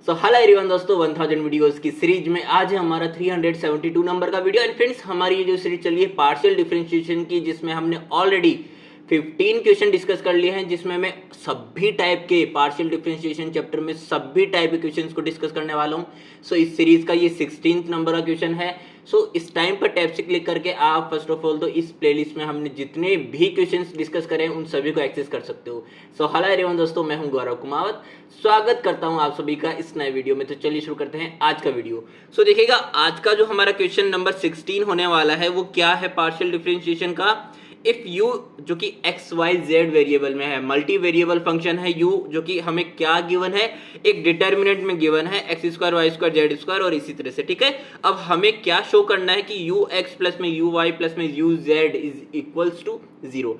So hello everyone दोस्तों, 1000 videos की series में आज है हमारा 372 नंबर का वीडियो। एंड फ्रेंड्स, हमारी ये जो सीरीज चली है पार्शियल डिफरेंशिएशन की, जिसमें हमने ऑलरेडी 15 क्वेश्चन डिस्कस कर लिए हैं, जिसमें मैं सभी टाइप के पार्शियल डिफरेंशिएशन चैप्टर में सभी टाइप के क्वेश्चंस को डिस्कस करने वाला हूं। सो इस सीरीज का ये 16th नंबर का क्वेश्चन है। सो इस टाइम पर टैब से क्लिक करके आप फर्स्ट ऑफ ऑल तो इस प्लेलिस्ट में हमने जितने भी क्वेश्चंस डिस्कस करे हैं उन सभी को एक्सेस कर सकते हो। सो हेलो एवरीवन दोस्तों, मैं हूं गौरव कुमावत, स्वागत करता हूं आप सभी का इस नए वीडियो में। तो चलिए शुरू करते हैं आज का वीडियो। सो देखिएगा, आज का जो हमारा क्वेश्चन नंबर 16 होने वाला है वो क्या है पार्शियल डिफरेंशिएशन का। इफ यू जो कि एक्स वाई जेड वेरिएबल में है, मल्टी वेरिएबल फंक्शन है यू, जो कि हमें क्या गिवन है, एक डिटर्मिनेंट में गिवन है x square y square z square और इसी तरह से। ठीक है, अब हमें क्या शो करना है कि यू एक्स प्लस में यू वाई प्लस में u z is equals to 0।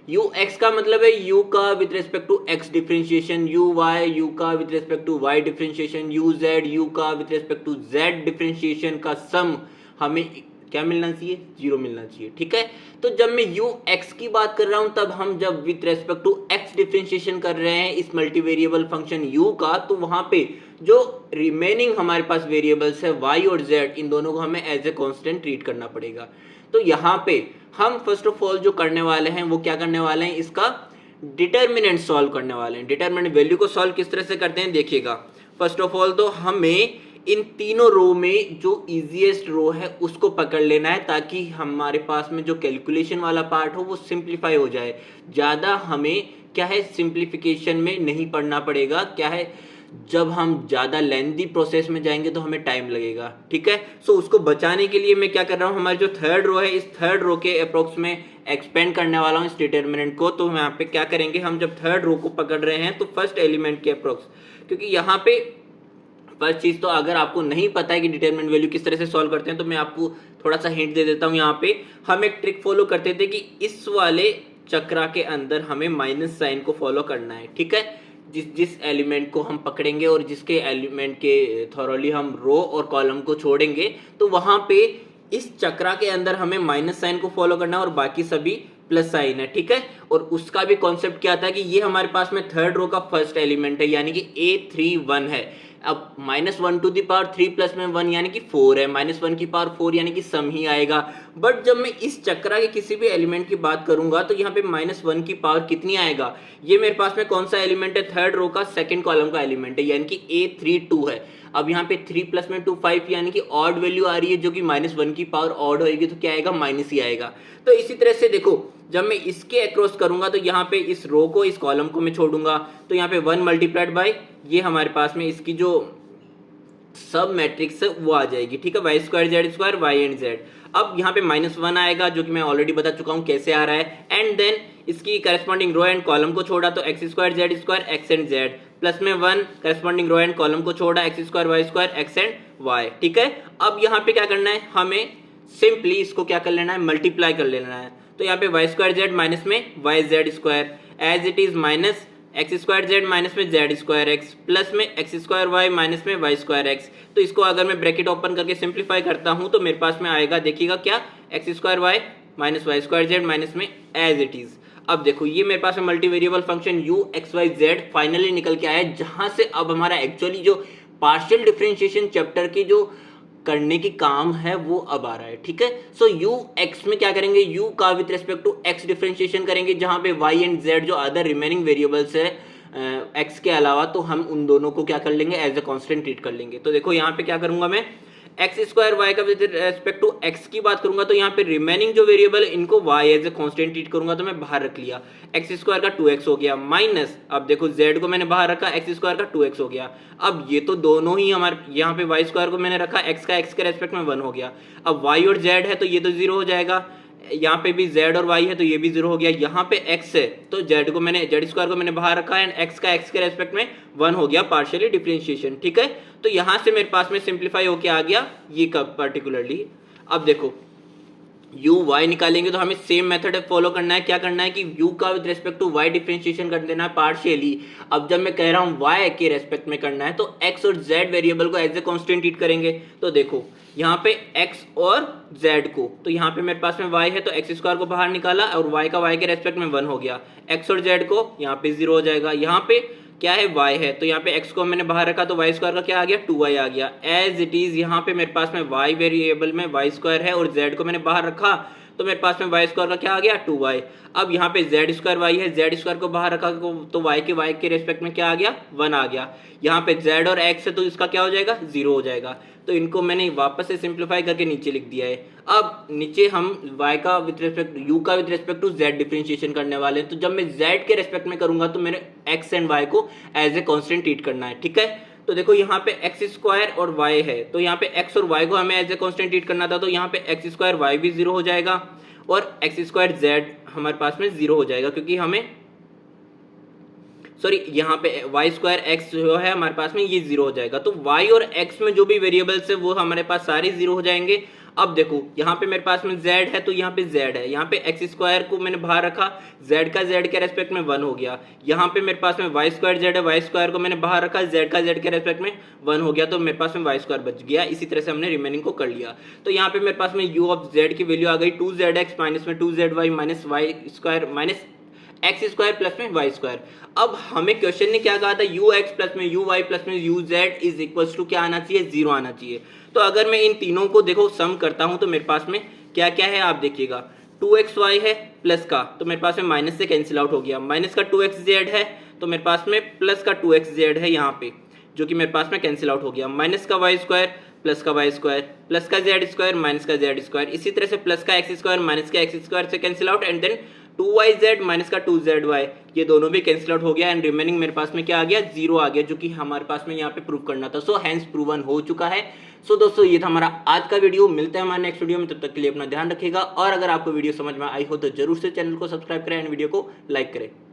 U x का मतलब है यू का with respect to x differentiation, u y u का with respect to y differentiation, u z u का with respect to z differentiation का sum हमें क्या मिलना चाहिए, 0 मिलना चाहिए। ठीक है, तो जब मैं यू एक्स की बात कर रहा हूं, तब हम जब with respect to x differentiation कर रहे हैं इस मल्टीवेरिएबल फंक्शन यू का, तो वहां पे जो रिमेनिंग हमारे पास वेरिएबल्स है वाई और जेड, इन दोनों को हमें एज ए कांस्टेंट ट्रीट करना पड़ेगा। तो यहाँ पे हम फर्स्ट ऑफ ऑल जो करने वाले हैं वो क्या करने वाले हैं, इसका डिटर्मिनेंट सॉल्व करने वाले हैं। डिटर्मिनेंट वैल्यू को सॉल्व किस तरह से करते हैं देखिएगा। फर्स्ट ऑफ ऑल तो हमें इन तीनों रो में जो इजीएस्ट रो है उसको पकड़ लेना है, ताकि हमारे पास में जो कैलकुलेशन वाला पार्ट हो वो सिंप्लीफाई हो जाए। ज़्यादा हमें क्या है, सिंप्लीफिकेशन में नहीं पढ़ना पड़ेगा। क्या है, जब हम ज़्यादा लेंथी प्रोसेस में जाएंगे तो हमें टाइम लगेगा। ठीक है, सो उसको बचाने के लिए मैं क्या कर रहा हूँ, हमारी जो थर्ड रो है, इस थर्ड रो के अप्रोक्स में एक्सपेंड करने वाला हूँ इस डिटर्मिनेंट को। तो यहाँ पे क्या करेंगे, हम जब थर्ड रो को पकड़ रहे हैं तो फर्स्ट एलिमेंट के अप्रोक्स, क्योंकि यहाँ पे फर्स्ट चीज तो अगर आपको नहीं पता है कि डिटरमिनेंट वैल्यू किस तरह से सॉल्व करते हैं, तो मैं आपको थोड़ा सा हिंट दे देता हूँ। यहाँ पे हम एक ट्रिक फॉलो करते थे कि इस वाले चक्रा के अंदर हमें माइनस साइन को फॉलो करना है। ठीक है, जिस एलिमेंट को हम पकड़ेंगे और जिसके एलिमेंट के थॉरली हम रो और कॉलम को छोड़ेंगे, तो वहां पे इस चक्रा के अंदर हमें माइनस साइन को फॉलो करना है और बाकी सभी प्लस साइन है। ठीक है, और उसका भी कॉन्सेप्ट क्या था कि ये हमारे पास में थर्ड रो का फर्स्ट एलिमेंट है, यानी कि A31 है। अब -1 टू द पावर 3 प्लस में 1 यानी कि 4 है, -1 की पावर 4 यानी कि सम ही आएगा। बट जब मैं इस चक्रा के किसी भी एलिमेंट की बात करूंगा तो यहाँ पे -1 की पावर कितनी आएगा, ये मेरे पास में कौन सा एलिमेंट है, थर्ड रो का सेकंड कॉलम का एलिमेंट है, यानी कि A32 है। अब यहाँ पे 3 प्लस में 2 5 यानी कि ऑड वैल्यू आ रही है, जो कि -1 की पावर ऑड होगी तो क्या आएगा, माइनस ही आएगा। तो इसी तरह से देखो, जब मैं इसके अक्रॉस करूंगा तो यहाँ पे इस रो को इस कॉलम को मैं छोड़ूंगा, तो यहाँ पे 1 मल्टीप्लाइड बाय ये हमारे पास में इसकी जो सब मैट्रिक्स है वो आ जाएगी। ठीक है, y square z square y and z. अब यहाँ पे -1 आएगा, जो कि मैं ऑलरेडी बता चुका हूँ कैसे आ रहा है। एंड देन इसकी करस्पॉन्डिंग रो एंड कॉलम को छोड़ा तो x square z square x and z, plus में 1 करस्पॉन्डिंग रो एंड कॉलम को छोड़ा x square y square x and y. ठीक है, अब यहाँ पे क्या करना है, हमें सिंपली इसको क्या कर लेना है, मल्टीप्लाई कर लेना है। तो यहाँ पे वाई स्क्वायर जेड माइनस में y z square as it is minus x square z minus में जेड स्क्वायर एक्स प्लस में एक्स स्क्वायर वाई माइनस में वाई स्क्वायर एक्स। तो इसको अगर मैं ब्रैकेट ओपन करके सिंप्लीफाई करता हूं तो मेरे पास में आएगा, देखिएगा क्या, x square y minus y square z minus में एज इट इज। अब देखो, ये मेरे पास में multi variable function u x y z finally निकल के आया, जहां से अब हमारा एक्चुअली जो पार्शियल डिफरेंशिएशन चैप्टर की जो करने की काम है वो अब आ रहा है। ठीक है, सो यू एक्स में क्या करेंगे, यू का with respect to x differentiation करेंगे, जहां पे वाई एंड जेड जो अदर रिमेनिंग वेरिएबल्स है एक्स के अलावा, तो हम उन दोनों को क्या कर लेंगे, एज ए कांस्टेंट ट्रीट कर लेंगे। तो देखो यहाँ पे क्या करूंगा मैं, एक्स स्क्वायर वाई का विद रेस्पेक्ट टू एक्स की बात करूंगा तो यहाँ पे रिमेनिंग जो वेरिएबल इनको y as a constant treat करूंगा, तो मैं बाहर रख लिया, एक्स स्क्वायर का 2x हो गया माइनस, अब देखो जेड को मैंने बाहर रखा, एक्स स्क्वायर का 2x हो गया। अब ये तो दोनों ही हमारे, यहाँ पे वाई स्क्वायर को मैंने रखा, एक्स का एक्स के रेस्पेक्ट में 1 हो गया। अब वाई और जेड है तो ये तो 0 हो जाएगा, यहाँ पे भी z और y है तो ये भी 0 हो गया। यहाँ पे x है तो z को मैंने, z स्क्वायर को मैंने बाहर रखा एंड x का x के रेस्पेक्ट में 1 हो गया, पार्शियली डिफरेंशिएशन। ठीक है, तो यहाँ से मेरे पास में सिंप्लीफाई होके आ गया ये कब पर्टिकुलरली। अब देखो u y निकालेंगे तो हमें सेम मेथड फॉलो करना है। क्या करना है कि u का with respect to y differentiation कर देना है पार्शियली। अब जब मैं कह रहा हूँ y के रेस्पेक्ट में करना है तो x और z वेरिएबल को एज ए कांस्टेंट ट्रीट करेंगे। तो देखो यहाँ पे x और z को, तो यहाँ पे मेरे पास में y है तो x स्क्वायर को बाहर निकाला और y का y के रेस्पेक्ट में 1 हो गया, x और z को यहाँ पे 0 हो जाएगा। यहाँ पे क्या है y है, तो यहाँ पे x को मैंने बाहर रखा तो y स्क्वायर का क्या आ गया 2y आ गया। एज इट इज यहाँ पे मेरे पास में y वेरिएबल में y स्क्वायर है और z को मैंने बाहर रखा तो मेरे पास में y स्क्वायर का क्या आ गया 2y। अब यहाँ पे z स्क्वायर y है, z स्क्वायर को बाहर रखा तो y के रेस्पेक्ट में क्या आ गया 1 आ गया। यहाँ पे z और x है तो इसका क्या हो जाएगा 0 हो जाएगा। तो इनको मैंने वापस से सिंप्लीफाई करके नीचे लिख दिया है। अब नीचे हम y का विद रिस्पेक्ट u का with respect to z differentiation करने वाले हैं। तो जब मैं z के रेस्पेक्ट में करूंगा तो मेरे x एंड y को एज ए कांस्टेंट ट्रीट करना है, ठीक है। तो देखो यहाँ पे एक्स स्क्वायर और y है, तो यहाँ पे x और y को हमें एज ए कांस्टेंट ट्रीट करना था, तो यहाँ पे एक्स स्क्वायर y भी 0 हो जाएगा और एक्स स्क्वायर z हमारे पास में 0 हो जाएगा, क्योंकि हमें सॉरी यहाँ पे y स्क्वायर x जो है हमारे पास में ये 0 हो जाएगा। तो y और x में जो भी वेरिएबल्स है वो हमारे पास सारे 0 हो जाएंगे। अब देखो यहाँ पे मेरे पास में z है तो यहाँ पे z है, यहाँ पे एक्स स्क्वायर को मैंने बाहर रखा, z का z के रेस्पेक्ट में 1 हो गया। यहाँ पे मेरे पास में y स्क्वायर z है, y स्क्वायर को मैंने बाहर रखा, z का z के रेस्पेक्ट में 1 हो गया, तो मेरे पास में y स्क्वायर बच गया। इसी तरह से हमने रिमेनिंग को कर लिया। तो यहाँ पे मेरे पास में u ऑफ z की वैल्यू आ गई 2zx माइनस में 2zy minus y square minus x square plus में वाई स्क्वायर। अब हमें क्वेश्चन ने क्या कहा था, यू एक्स प्लस में यू वाई प्लस में u z is equal to क्या आना चाहिए 0 आना चाहिए। तो अगर मैं इन तीनों को देखो सम करता हूं तो मेरे पास में क्या क्या है आप देखिएगा, 2xy है प्लस का तो मेरे पास में माइनस से कैंसिल आउट हो गया, माइनस का 2xz है तो मेरे पास में प्लस का 2xz है यहाँ पे जो कि मेरे पास में कैंसिल आउट हो गया, माइनस का वाई स्क्वायर प्लस का वाई स्क्वायर प्लस का जेड स्क्वायर माइनस का जेड स्क्वायर, इसी तरह से प्लस का एक्स स्क्वायर माइनस का एक्स स्क्वायर से cancel out and then 2yz minus का 2zy ये दोनों भी कैंसिल आउट हो गया एंड रिमेनिंग मेरे पास में क्या आ गया 0 आ गया, जो कि हमारे पास में यहाँ पे प्रूव करना था। सो हैंस प्रूवन हो चुका है। सो दोस्तों ये था हमारा आज का वीडियो, मिलते हैं हमारे नेक्स्ट वीडियो में, तब तक के लिए अपना ध्यान रखिएगा और अगर आपको वीडियो समझ में आई हो तो जरूर से चैनल को सब्सक्राइब करें एंड वीडियो को लाइक करें।